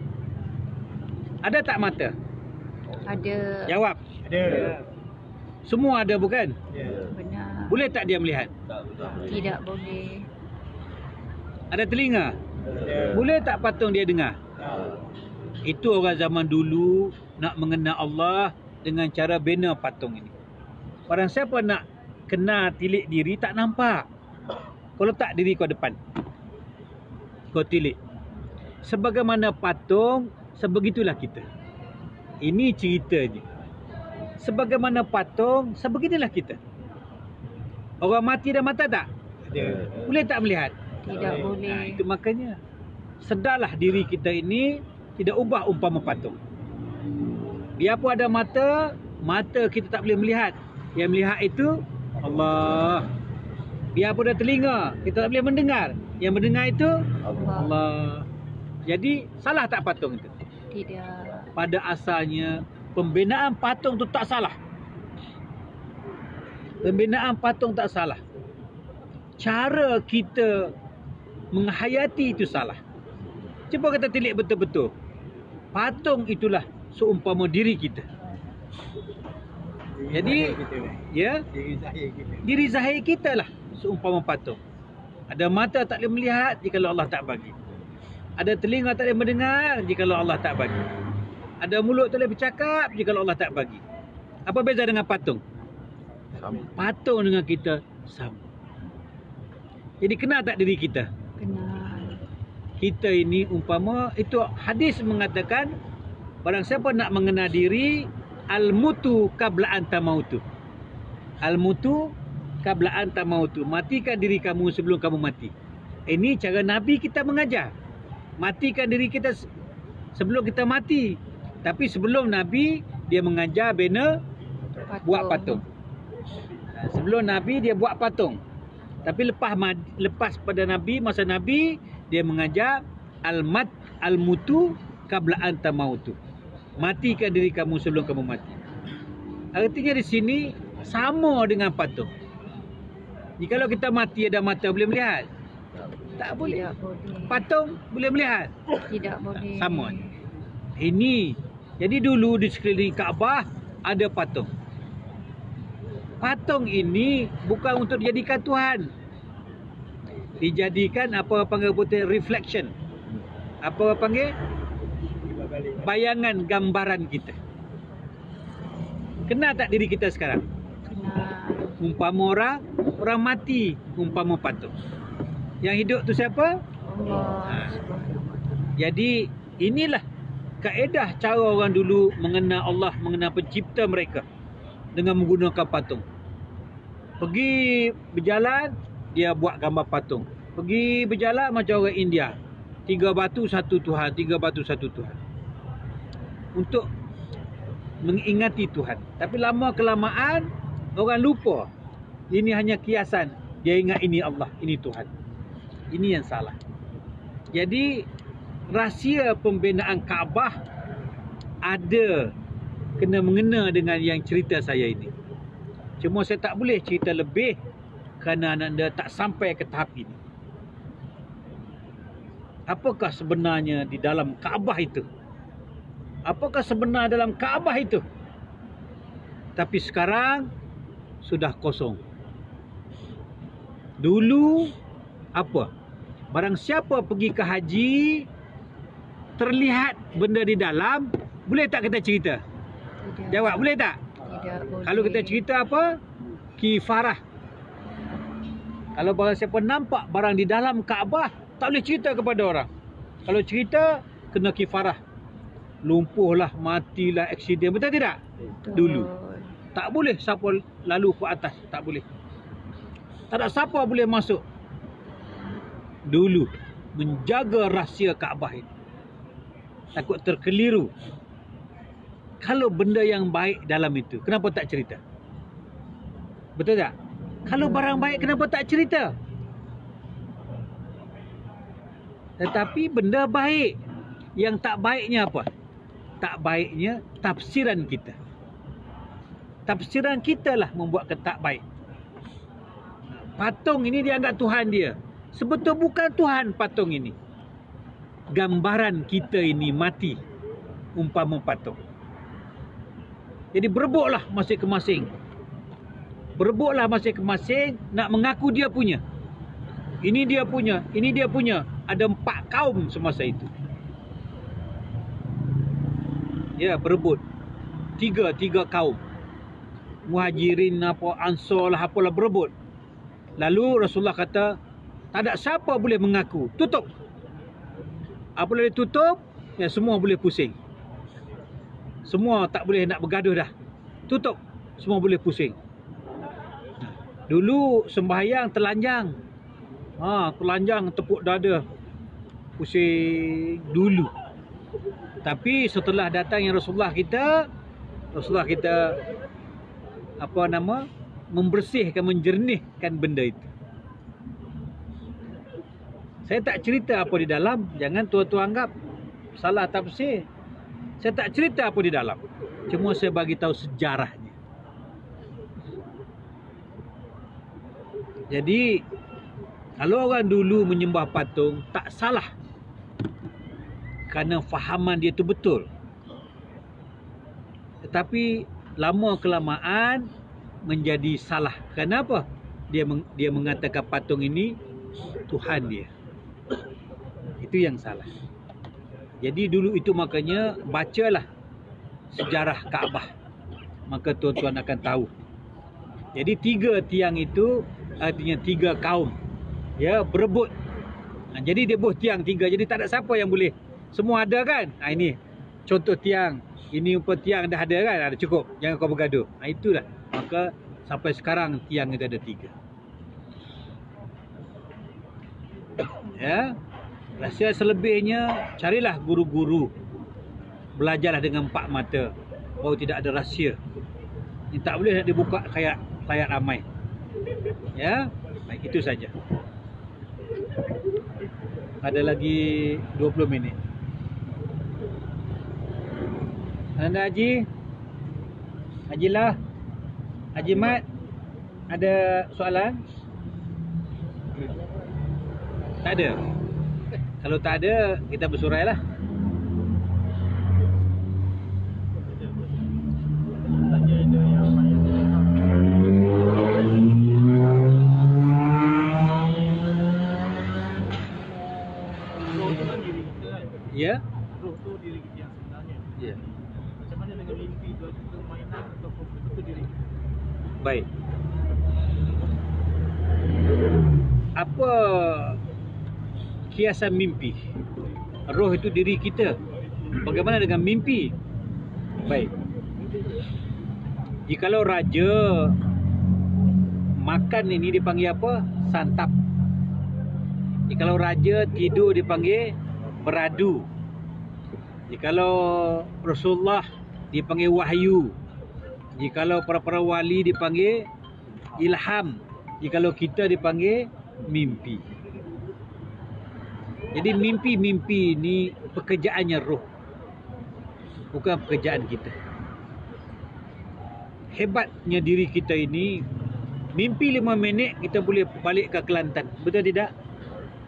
Ada tak mata? Ada. Jawab. Ada. Semua ada bukan? Benar. Boleh tak dia melihat? Tidak boleh. Ada telinga? Ada. Boleh tak patung dia dengar? Itu orang zaman dulu nak mengenal Allah dengan cara bina patung ini. Barang siapa nak kenal tilik diri, tak nampak. Kau letak diri kau depan, kau tilik. Sebagaimana patung, sebegitulah kita. Ini ceritanya. Sebagaimana patung, sebegitulah kita. Orang mati ada mata tak? Ada. Boleh tak melihat? Tidak boleh. Itu makanya sedarlah diri kita ini tidak ubah umpama patung. Biarpun ada mata, mata kita tak boleh melihat. Yang melihat itu Allah. Biarpun ada telinga, kita tak boleh mendengar. Yang mendengar itu Allah. Jadi salah tak patung itu? Tidak. Pada asalnya pembinaan patung itu tak salah. Pembinaan patung tak salah. Cara kita menghayati itu salah. Cuba kita tilik betul-betul. Patung itulah seumpama diri kita. Jadi, ya, Diri zahir kita. diri zahir kita lah seumpama patung. Ada mata tak boleh melihat jikalau Allah tak bagi. Ada telinga tak boleh mendengar jikalau Allah tak bagi. Ada mulut tak boleh bercakap jikalau Allah tak bagi. Apa beza dengan patung? Sama. Patung dengan kita sama. Jadi kenal tak diri kita? Kenal. Kita ini umpama, itu hadis mengatakan barang siapa nak mengenal diri, al-mutu qabla an tamautu. Al-mutu qabla an tamautu. Matikan diri kamu sebelum kamu mati. Ini cara Nabi kita mengajar. Matikan diri kita sebelum kita mati. Tapi sebelum Nabi, dia mengajar bina buat patung. Sebelum Nabi dia buat patung. Tapi lepas pada Nabi, masa Nabi, dia mengajar al-mutu qabla an tamautu. Matikan diri kamu sebelum kamu mati. Artinya di sini sama dengan patung. Jikalau kita mati ada mata boleh melihat? Tak boleh. Tidak boleh. Patung boleh melihat? Tidak boleh. Sama. Ini. Jadi dulu di sekeliling Kaabah ada patung. Patung ini bukan untuk dijadikan Tuhan. Dijadikan apa panggil betul reflection. Apa panggil? Bayangan gambaran kita. Kenal tak diri kita sekarang? Kena. Umpama orang mati, umpama patung. Yang hidup tu siapa? Allah Subhanahu wa Ta'ala. Jadi inilah kaedah cara orang dulu mengenal Allah, mengenal pencipta mereka dengan menggunakan patung. Pergi berjalan, dia buat gambar patung. Pergi berjalan macam orang India. 3 batu satu Tuhan, 3 batu satu Tuhan. Untuk mengingati Tuhan. Tapi lama kelamaan orang lupa. Ini hanya kiasan. Dia ingat ini Allah, ini Tuhan. Ini yang salah. Jadi rahsia pembinaan Kaabah ada kena mengena dengan yang cerita saya ini. Cuma saya tak boleh cerita lebih kerana anda tak sampai ke tahap ini. Apakah sebenarnya di dalam Kaabah itu? Apakah sebenar dalam Kaabah itu? Tapi sekarang sudah kosong. Dulu apa? Barang siapa pergi ke haji, terlihat benda di dalam, boleh tak kita cerita? Tidak. Jawab, boleh tak? Tidak boleh. Kalau kita cerita apa? Kifarah. Kalau barang siapa nampak barang di dalam Kaabah, tak boleh cerita kepada orang. Kalau cerita, kena kifarah. Lumpuhlah, matilah, aksiden. Betul tidak? Betul. Dulu. Tak boleh siapa lalu ke atas. Tak boleh. Tak ada siapa boleh masuk. Dulu. Menjaga rahsia Kaabah ini. Takut terkeliru. Kalau benda yang baik dalam itu, kenapa tak cerita? Betul tak? Kalau barang baik, kenapa tak cerita? Tetapi benda baik. Yang tak baiknya apa? Tak baiknya tafsiran kita. Tafsiran kita lah membuatkan tak baik. Patung ini dianggap Tuhan dia. Sebetul bukan Tuhan patung ini. Gambaran kita ini mati. Umpama patung. Jadi berebutlah masing-masing. Berebutlah masing-masing nak mengaku dia punya. Ini dia punya, ini dia punya. Ada 4 kaum semasa itu. Ya, berebut. 3 kaum. Muhajirin apa, Ansar lah apalah berebut. Lalu Rasulullah kata, tak ada siapa boleh mengaku. Tutup. Apabila ditutup, ya semua boleh pusing. Semua tak boleh nak bergaduh dah. Tutup. Semua boleh pusing. Dulu sembahyang telanjang. Telanjang tepuk dada. Pusing dulu. Tapi setelah datangnya Rasulullah kita membersihkan, menjernihkan benda itu. Saya tak cerita apa di dalam. Jangan tuan-tuan anggap salah tafsir. Saya tak cerita apa di dalam. Cuma saya bagi tahu sejarahnya. Jadi kalau orang dulu menyembah patung, tak salah. Kerana fahaman dia tu betul. Tetapi lama kelamaan menjadi salah. Kenapa? Dia mengatakan patung ini Tuhan dia. Itu yang salah. Jadi dulu itu makanya bacalah sejarah Kaabah. Maka tuan-tuan akan tahu. Jadi 3 tiang itu artinya 3 kaum. Ya, berebut. Jadi dia buh tiang 3. Jadi tak ada siapa yang boleh. Semua ada kan? Ini contoh tiang Ini umpah tiang dah ada kan, ada cukup, jangan kau bergaduh. Itulah. Maka sampai sekarang tiang itu ada 3. Ya. Rahsia selebihnya carilah guru-guru. Belajarlah dengan 4 mata. Bahawa tidak ada rahsia. Ini tak boleh nak dibuka kayak ramai. Ya. Baik, itu saja. Ada lagi 20 minit. Anda Haji? Hajilah? Haji Mat? Ada soalan? Tak ada? Kalau tak ada, kita bersurailah. Ya? Roh tu diri kita yang sebenarnya. Ya. Macam mana dengan mimpi tu? Ada permainan ataupun betul diri kita? Baik. Apa kiasan mimpi? Roh itu diri kita. Bagaimana dengan mimpi? Baik. Jikalau raja makan ini dipanggil apa? Santap. Jikalau raja tidur dipanggil beradu. Jikalau Rasulullah dipanggil wahyu. Jikalau para wali dipanggil ilham. Jikalau kita dipanggil mimpi. Jadi mimpi-mimpi ini pekerjaannya roh. Bukan pekerjaan kita. Hebatnya diri kita ini, mimpi 5 minit kita boleh balik ke Kelantan. Betul tidak?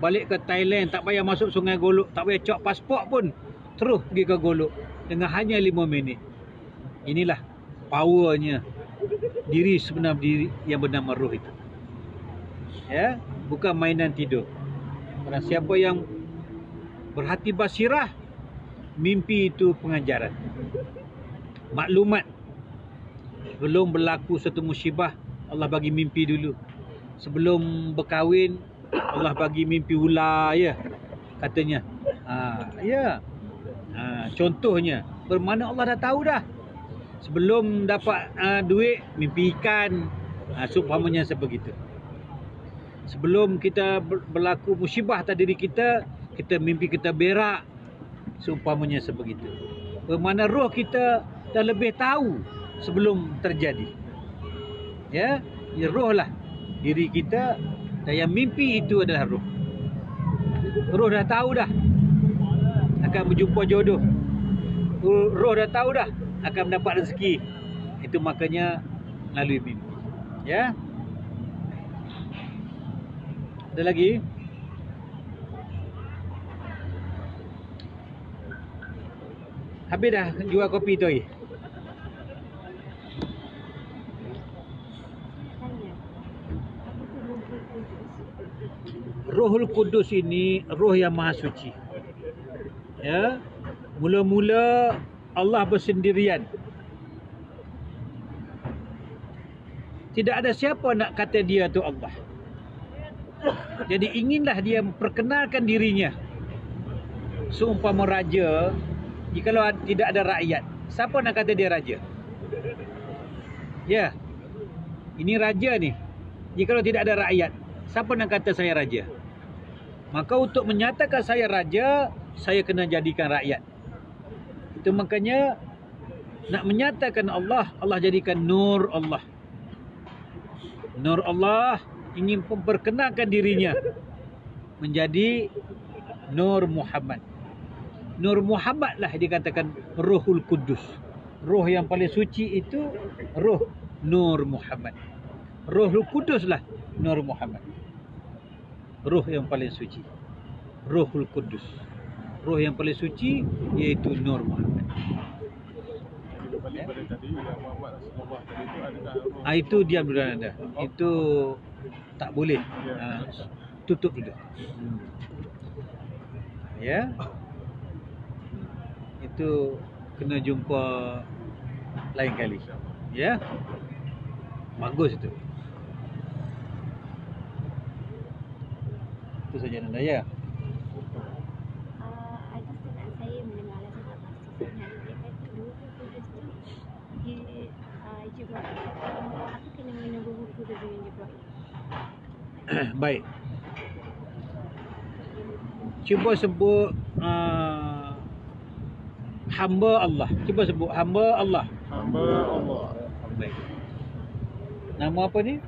Balik ke Thailand, tak payah masuk Sungai Golok, tak payah cop pasport pun, terus pergi ke Golok dengan hanya 5 minit. Inilah powernya diri sebenar diri yang bernama roh itu. Ya, bukan mainan tidur. Karena siapa yang berhati basirah, mimpi itu pengajaran. Maklumat. Sebelum berlaku satu musibah, Allah bagi mimpi dulu. Sebelum berkahwin, Allah bagi mimpi ular, ya, katanya. Ya. Contohnya, bermakna Allah dah tahu dah. Sebelum dapat duit, mimpi ikan. Seumpamanya sebegitu. Sebelum kita berlaku musibah atas diri kita, kita mimpi kita berak. Seumpamanya sebegitu. Bermakna roh kita dah lebih tahu sebelum terjadi. Ya, roh lah diri kita. Dan yang mimpi itu adalah roh. Roh dah tahu dah akan berjumpa jodoh. Roh dah tahu dah akan mendapat rezeki. Itu makanya melalui mimpi. Ya. Ada lagi? Habis dah jual kopi tu lagi? Rohul Kudus ini roh yang maha suci. Ya. Mula-mula Allah bersendirian. Tidak ada siapa nak kata dia tu Allah. Jadi inginlah dia memperkenalkan dirinya. Seumpama raja, jikalau tidak ada rakyat, siapa nak kata dia raja? Ya. Ini raja ni. Jikalau tidak ada rakyat, siapa nak kata saya raja? Maka untuk menyatakan saya raja, saya kena jadikan rakyat. Itu makanya nak menyatakan Allah, Allah jadikan nur Allah. Nur Allah ingin memperkenalkan dirinya menjadi Nur Muhammad. Nur Muhammad lah dikatakan Rohul Kudus. Roh yang paling suci itu roh Nur Muhammad. Rohul Kudus lah Nur Muhammad. Roh yang paling suci, Rohul Kudus. Roh yang paling suci iaitu Nur Muhammad. Balik pada tadi yang Muhammad Rasulullah tadi itu adakah roh? Itu diam dulu anda. Itu tak boleh. Tutup dulu. Ya. Itu kena jumpa lain kali. Ya. Bagus itu. Itu saja anda ya. Ada setengah saya mendengar cakap pasti sangat. Dia kata dulu tu juga. Aku kena menunggu buku dulu juga. Baik. Cuba sebut hamba Allah. Cuba sebut hamba Allah. Hamba Allah. Baik. Nama apa ni?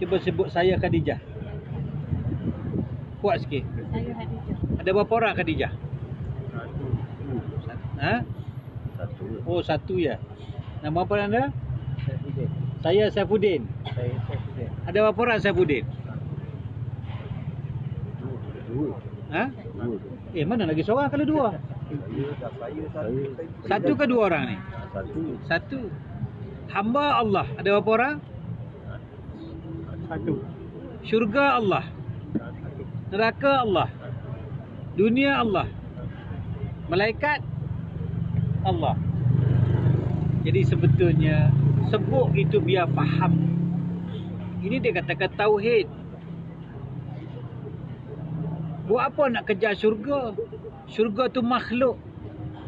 Cuba sebut saya Khadijah. Kuat sikit. Saya Hadijah. Ada berapa orang Khadijah? Satu. Ha? Satu. Oh, satu ya. Nama apa anda? Saifuddin. Saya Saifuddin. Saya Saifuddin. Ada berapa orang Saifuddin? Dua. Ha? Dua. Mana lagi seorang kalau dua? Saya Satu ke dua orang ni? Satu. Satu. Hamba Allah. Ada berapa orang? Satu. Syurga Allah. Neraka Allah. Dunia Allah. Malaikat Allah. Jadi sebetulnya sebut itu biar faham. Ini dia katakan tauhid. Buat apa nak kejar syurga? Syurga tu makhluk.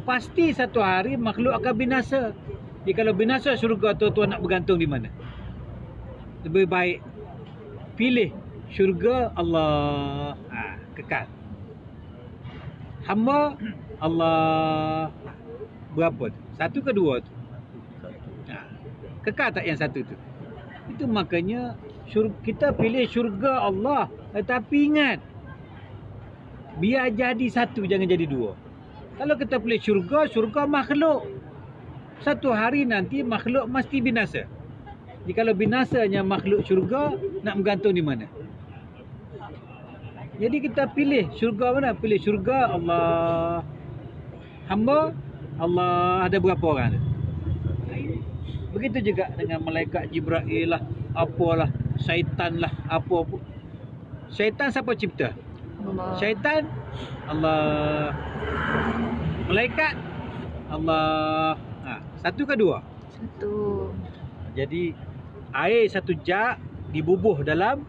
Pasti satu hari makhluk akan binasa. Jadi kalau binasa syurga tu, tuan nak bergantung di mana? Lebih baik pilih syurga Allah. Kekal. Hamba Allah. Berapa tu? Satu ke dua tu? Kekal tak yang satu tu? Itu makanya kita pilih syurga Allah. Tetapi ingat, biar jadi satu, jangan jadi dua. Kalau kita pilih syurga, syurga makhluk. Satu hari nanti makhluk mesti binasa. Jadi kalau binasanya makhluk syurga, nak bergantung di mana? Jadi kita pilih syurga mana? Pilih syurga Allah. Hamba Allah. Ada berapa orang tu? Begitu juga dengan malaikat Jibril lah, apalah, syaitan lah, apa pun. Syaitan siapa cipta? Allah. Syaitan Allah. Malaikat Allah. Satu ke dua? Satu. Jadi air satu jak dibubuh dalam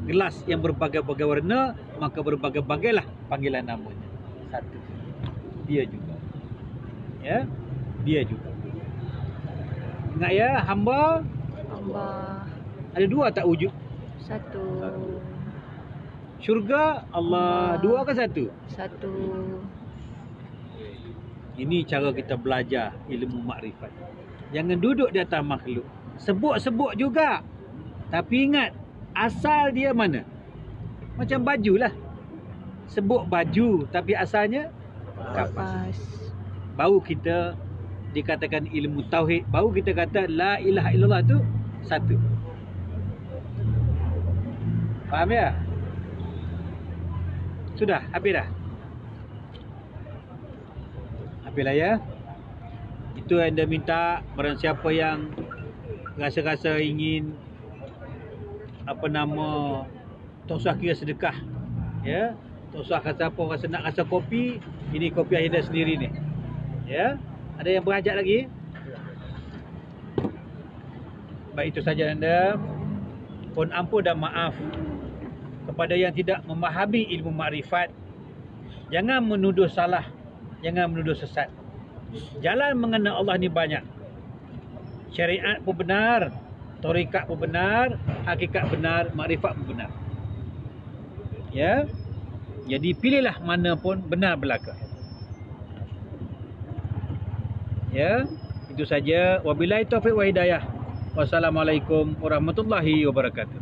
gelas yang berbagai-bagai warna, maka berbagai-bagailah panggilan namanya. Satu. Dia juga. Ya, dia juga. Ingat ya, hamba Allah. ada dua tak wujud? Satu. Syurga Allah. Dua ke satu? Satu. Ini cara kita belajar ilmu makrifat. Jangan duduk di atas makhluk. Sebut-sebut juga. Tapi ingat, asal dia mana? Macam baju lah. Sebut baju, tapi asalnya kapas. Pas. Baru kita dikatakan ilmu tauhid. Baru kita kata la ilaha illallah tu satu. Faham ya? Sudah, habis dah? Habislah ya. Itu yang anda minta. Barang siapa yang rasa-rasa ingin tak usah kira sedekah, ya, tak usah kata apa, rasa nak rasa kopi, ini kopi Aida sendiri ni, ya. Ada yang berhajat lagi? Baik, itu saja anda. Mohon ampun dan maaf kepada yang tidak memahami ilmu makrifat. Jangan menuduh salah, jangan menuduh sesat. Jalan mengenal Allah ni banyak. Syariat pun benar, tarikat pun benar, hakikat benar, makrifat pun benar. Ya. Jadi pilihlah mana pun benar belaka. Ya, itu saja. Wabillahi taufiq wa hidayah. Wassalamualaikum warahmatullahi wabarakatuh.